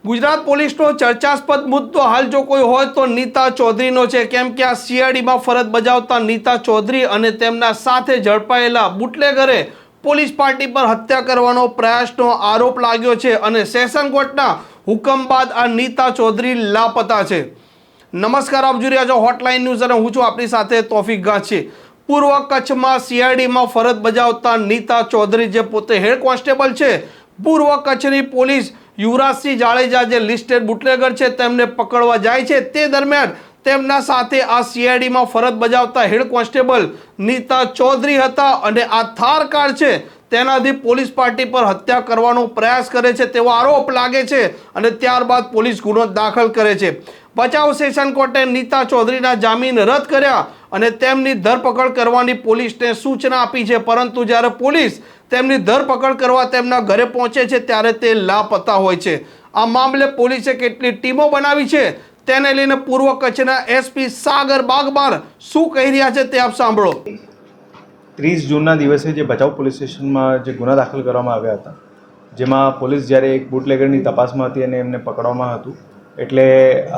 ગુજરાત પોલીસનો ચર્ચાસ્પદ મુદ્દો હાલ જો કોઈ હોય તો નીતા ચૌધરીનો છે, કેમ કે આ સીઆઈડીમાં ફરજ બજાવતા નીતા ચૌધરી અને તેમના સાથે ઝડપાયેલા બુટલેગરે પોલીસ પાર્ટી પર હત્યા કરવાનો પ્રયાસનો આરોપ લાગ્યો છે અને સેશન કોર્ટના હુકમ બાદ આ નીતા ચૌધરી લાપતા છે। નમસ્કાર, આપ જોઈ રહ્યા છો હોટલાઇન ન્યૂઝ અને હું છું આપની સાથે તોફિક ગાંચી। પૂર્વ કચ્છમાં સીઆઈડીમાં ફરજ બજાવતા નીતા ચૌધરી જે પોતે હેડ કોન્સ્ટેબલ છે, પૂર્વ કચ્છની પોલીસ યુવરાજસિંહ જાડેજા જે લિસ્ટેડ બુટલેગર છે તેમને પકડવા જાય છે, તે દરમિયાન તેમના સાથે આ સીઆઈડીમાં ફરજ બજાવતા હેડ કોન્સ્ટેબલ નીતા ચૌધરી હતા અને આ થાર કાર છે તેનાથી પોલીસ પાર્ટી પર હત્યા કરવાનો પ્રયાસ કરે છે તેવો આરોપ લાગે છે અને ત્યારબાદ પોલીસ ગુનો દાખલ કરે છે। ભચાઉ સેશન કોર્ટે નીતા ચૌધરીના જામીન રદ કર્યા અને તેમની ધરપકડ કરવાની પોલીસને સૂચના આપી છે, પરંતુ જ્યારે પોલીસ તેમની ધરપકડ કરવા તેમના ઘરે પહોંચે છે ત્યારે તે લાપતા હોય છે। આ મામલે પોલીસે કેટલી ટીમો બનાવી છે તેને લઈને પૂર્વ કચ્છના એસપી સાગર બાગમાર શું કહી રહ્યા છે તે આપ સાંભળો। 30 જૂનના દિવસે જે ભચાઉ પોલીસ સ્ટેશનમાં જે ગુના દાખલ કરવામાં આવ્યા હતા, જેમાં પોલીસ જ્યારે એક બુટલેગરની તપાસમાં હતી અને એમને પકડવામાં હતું, એટલે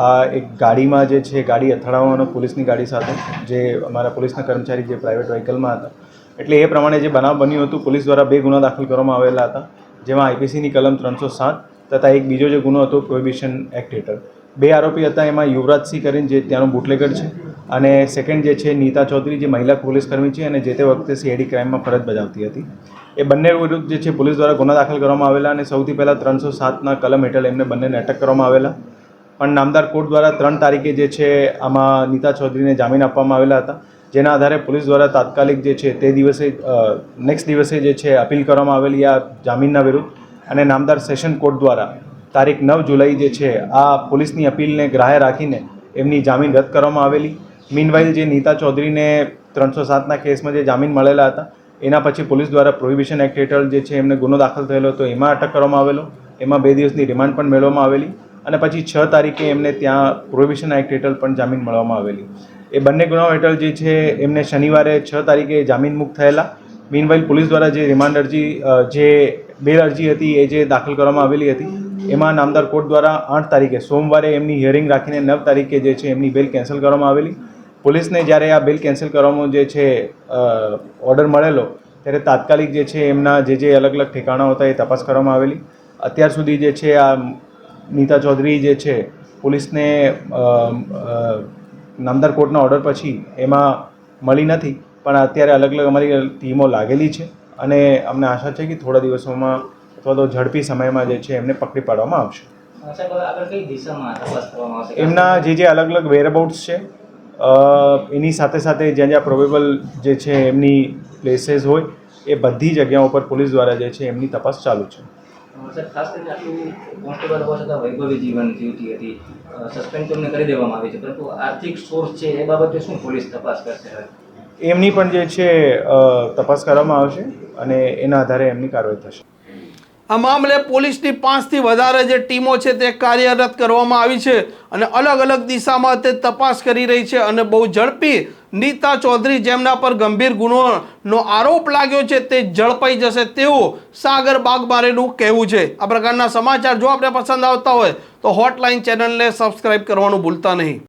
આ એક ગાડીમાં જે છે ગાડી અથડાવવાનો પોલીસની ગાડી સાથે જે અમારા પોલીસના કર્મચારી જે પ્રાઇવેટ વ્હીકલમાં હતા, એટલે એ પ્રમાણે જે બનાવ બન્યું હતું પોલીસ દ્વારા 2 ગુના દાખલ કરવામાં આવેલા હતા, જેમાં આઈપીસીની કલમ 307 તથા એક બીજો જે ગુનો હતો પ્રોહિબિશન એક્ટ હેઠળ 2 આરોપી હતા। એમાં યુવરાજસિંહ કરીને જે ત્યાંનો બુટલેગર છે અને સેકન્ડ જે છે નીતા ચૌધરી જે મહિલા પોલીસકર્મી છે અને જે તે વખતે સીઆઈડી ક્રાઇમમાં ફરજ બજાવતી હતી। એ બંને વિરુદ્ધ જે છે પોલીસ દ્વારા ગુના દાખલ કરવામાં આવેલા અને સૌથી પહેલાં 307ના કલમ હેઠળ એમને બંનેને અટક કરવામાં આવેલા, પણ નામદાર કોર્ટ દ્વારા 3 તારીખે જે છે આમાં નીતા ચૌધરીને જામીન આપવામાં આવેલા હતા, જેના આધારે પોલીસ દ્વારા તાત્કાલિક જે છે તે દિવસે નેક્સ્ટ દિવસે જે છે અપીલ કરવામાં આવેલી આ જામીનના વિરુદ્ધ અને નામદાર સેશન કોર્ટ દ્વારા તારીખ 9 જુલાઈ જે છે આ પોલીસની અપીલને ગ્રાહ્ય રાખીને એમની જામીન રદ કરવામાં આવેલી। મીનવાઇલ જે નીતા ચૌધરીને 307ના કેસમાં જે જામીન મળેલા હતા એના પછી પોલીસ દ્વારા પ્રોહિબિશન એક્ટ હેઠળ જે છે એમને ગુનો દાખલ થયેલો હતો એમાં અટક કરવામાં આવેલો, એમાં 2 દિવસની રિમાન્ડ પણ મેળવવામાં આવેલી અને પછી 6 તારીખે એમને ત્યાં પ્રોહિબિશન એક્ટ હેઠળ પણ જામીન મળવામાં આવેલી। એ બંને ગુનાઓ હેઠળ જે છે એમને શનિવારે 6 તારીખે જામીન મુક્ત થયેલા। મીનવાઇલ પોલીસ દ્વારા જે રિમાન્ડ અરજી જે બેલ અરજી હતી એ જે દાખલ કરવામાં આવેલી હતી, એમાં નામદાર કોર્ટ દ્વારા 8 તારીખે સોમવારે એમની હિયરિંગ રાખીને 9 તારીખે જે છે એમની બેલ કેન્સલ કરવામાં આવેલી। પોલીસને જ્યારે આ બેલ કેન્સલ કરવામાં જે છે ઓર્ડર મળેલો ત્યારે તાત્કાલિક જે છે એમના જે અલગ અલગ ઠેકાણાઓ હતા એ તપાસ કરવામાં આવેલી। અત્યાર સુધી જે છે આ નીતા ચૌધરી જે છે પોલીસને નામદાર કોર્ટના ઓર્ડર પછી એમાં મળી નથી, પણ અત્યારે અલગ અલગ અમારી ટીમો લાગેલી છે અને અમને આશા છે કે થોડા દિવસોમાં અથવા તો ઝડપી સમયમાં જે છે એમને પકડી પાડવામાં આવશે। એમના જે અલગ અલગ વેરઅબાઉટ્સ છે એની સાથે સાથે જ્યાં જ્યાં પ્રોબેબલ જે છે એમની પ્લેસીસ હોય એ બધી જગ્યાઓ પર પોલીસ દ્વારા જે છે એમની તપાસ ચાલુ છે। ખાસ કરીને આટલું કોન્સ્ટેબલ હોવા છતાં વૈભવી જીવન જીવતી હતી, સસ્પેન્ડ તેમને કરી દેવામાં આવી છે, પરંતુ આર્થિક સોર્સ છે એ બાબતે શું પોલીસ તપાસ કરશે? એમની પણ જે છે તપાસ કરવામાં આવશે અને એના આધારે એમની કાર્યવાહી થશે। આ મામલે પોલીસની 5થી વધારે જે ટીમો છે તે કાર્યરત કરવામાં આવી છે અને અલગ અલગ દિશામાં તે તપાસ કરી રહી છે અને બહુ ઝડપી નીતા ચૌધરી જેમના પર ગંભીર ગુનોનો આરોપ લાગ્યો છે તે ઝડપાઈ જશે તેવું સાગર બાગમારેનું કહેવું છે। આ પ્રકારના સમાચાર જો આપને પસંદ આવતા હોય તો હોટલાઇન ચેનલને સબસ્ક્રાઇબ કરવાનું ભૂલતા નહીં।